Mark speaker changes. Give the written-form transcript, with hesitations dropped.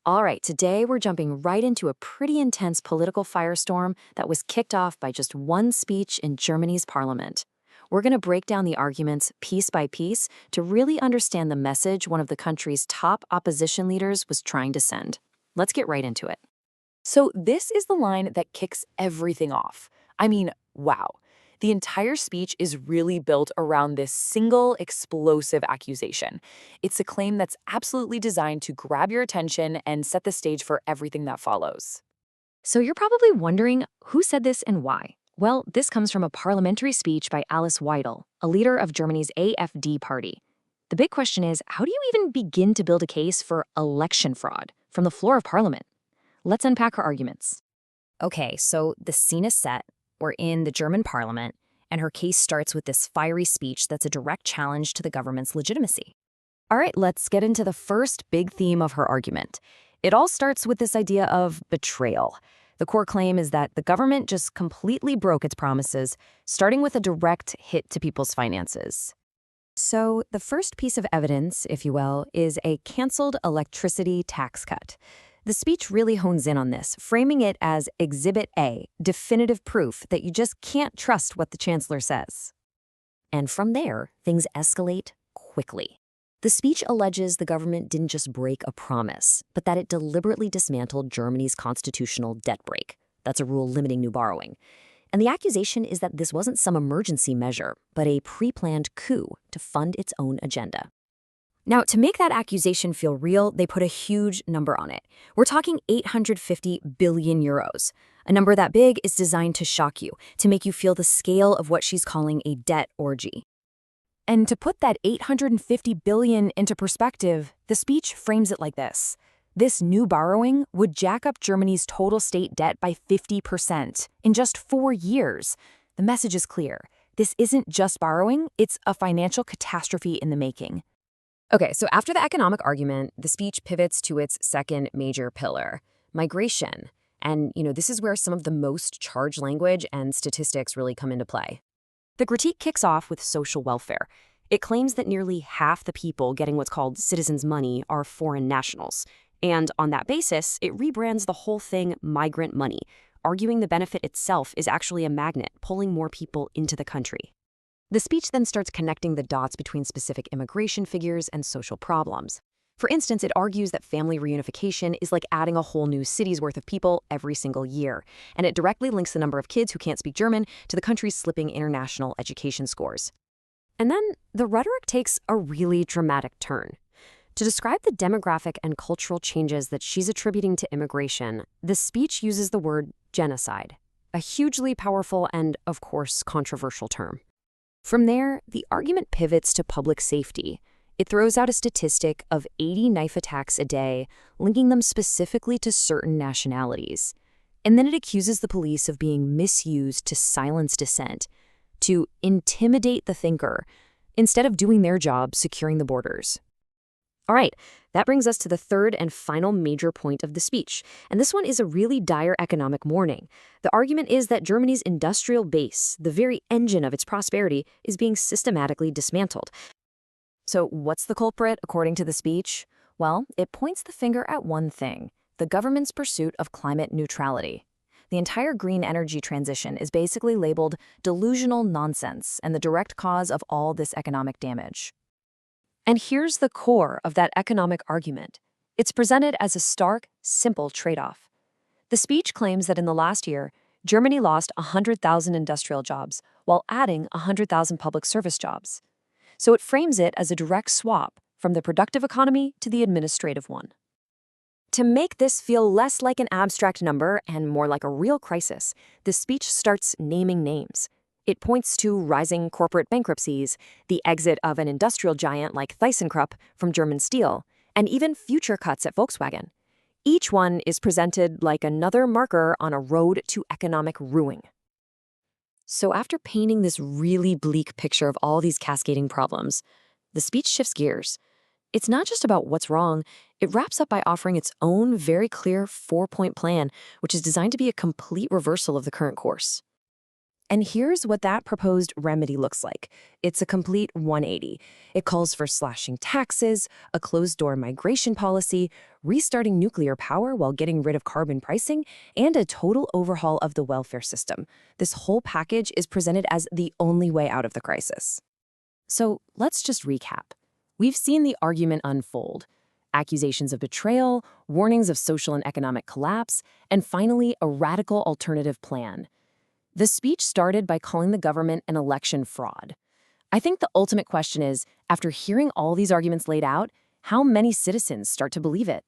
Speaker 1: All right, today we're jumping right into a pretty intense political firestorm that was kicked off by just one speech in Germany's parliament. We're going to break down the arguments piece by piece to really understand the message one of the country's top opposition leaders was trying to send. Let's get right into it.
Speaker 2: So, this is the line that kicks everything off. I mean, wow. The entire speech is really built around this single explosive accusation. It's a claim that's absolutely designed to grab your attention and set the stage for everything that follows.
Speaker 1: So you're probably wondering who said this and why. Well, this comes from a parliamentary speech by Alice Weidel, a leader of Germany's AfD party. The big question is, how do you even begin to build a case for election fraud from the floor of parliament? Let's unpack her arguments. Okay, so the scene is set. We're in the German parliament, and her case starts with this fiery speech that's a direct challenge to the government's legitimacy. All right, let's get into the first big theme of her argument. It all starts with this idea of betrayal. The core claim is that the government just completely broke its promises, starting with a direct hit to people's finances. So the first piece of evidence, if you will, is a canceled electricity tax cut. The speech really hones in on this, framing it as Exhibit A, definitive proof that you just can't trust what the chancellor says. And from there, things escalate quickly. The speech alleges the government didn't just break a promise, but that it deliberately dismantled Germany's constitutional debt brake. That's a rule limiting new borrowing. And the accusation is that this wasn't some emergency measure, but a pre-planned coup to fund its own agenda. Now, to make that accusation feel real, they put a huge number on it. We're talking 850 billion euros. A number that big is designed to shock you, to make you feel the scale of what she's calling a debt orgy. And to put that 850 billion into perspective, the speech frames it like this. This new borrowing would jack up Germany's total state debt by 50% in just 4 years. The message is clear. This isn't just borrowing, it's a financial catastrophe in the making. Okay, so after the economic argument, the speech pivots to its second major pillar, migration. And, this is where some of the most charged language and statistics really come into play. The critique kicks off with social welfare. It claims that nearly half the people getting what's called citizens' money are foreign nationals. And on that basis, it rebrands the whole thing migrant money, arguing the benefit itself is actually a magnet, pulling more people into the country. The speech then starts connecting the dots between specific immigration figures and social problems. For instance, it argues that family reunification is like adding a whole new city's worth of people every single year, and it directly links the number of kids who can't speak German to the country's slipping international education scores. And then the rhetoric takes a really dramatic turn. To describe the demographic and cultural changes that she's attributing to immigration, the speech uses the word genocide, a hugely powerful and, of course, controversial term. From there, the argument pivots to public safety. It throws out a statistic of 80 knife attacks a day, linking them specifically to certain nationalities. And then it accuses the police of being misused to silence dissent, to intimidate the thinker, instead of doing their job securing the borders. All right, that brings us to the third and final major point of the speech, and this one is a really dire economic warning. The argument is that Germany's industrial base, the very engine of its prosperity, is being systematically dismantled. So what's the culprit, according to the speech? Well, it points the finger at one thing: the government's pursuit of climate neutrality. The entire green energy transition is basically labeled delusional nonsense and the direct cause of all this economic damage. And here's the core of that economic argument. It's presented as a stark, simple trade-off. The speech claims that in the last year, Germany lost 100,000 industrial jobs while adding 100,000 public service jobs. So it frames it as a direct swap from the productive economy to the administrative one. To make this feel less like an abstract number and more like a real crisis, the speech starts naming names. It points to rising corporate bankruptcies, the exit of an industrial giant like ThyssenKrupp from German steel, and even future cuts at Volkswagen. Each one is presented like another marker on a road to economic ruin. So after painting this really bleak picture of all these cascading problems, the speech shifts gears. It's not just about what's wrong, it wraps up by offering its own very clear 4-point plan, which is designed to be a complete reversal of the current course.
Speaker 3: And here's what that proposed remedy looks like. It's a complete 180. It calls for slashing taxes, a closed-door migration policy, restarting nuclear power while getting rid of carbon pricing, and a total overhaul of the welfare system. This whole package is presented as the only way out of the crisis. So let's just recap. We've seen the argument unfold. Accusations of betrayal, warnings of social and economic collapse, and finally, a radical alternative plan. The speech started by calling the government an election fraud. I think the ultimate question is, after hearing all these arguments laid out, how many citizens start to believe it?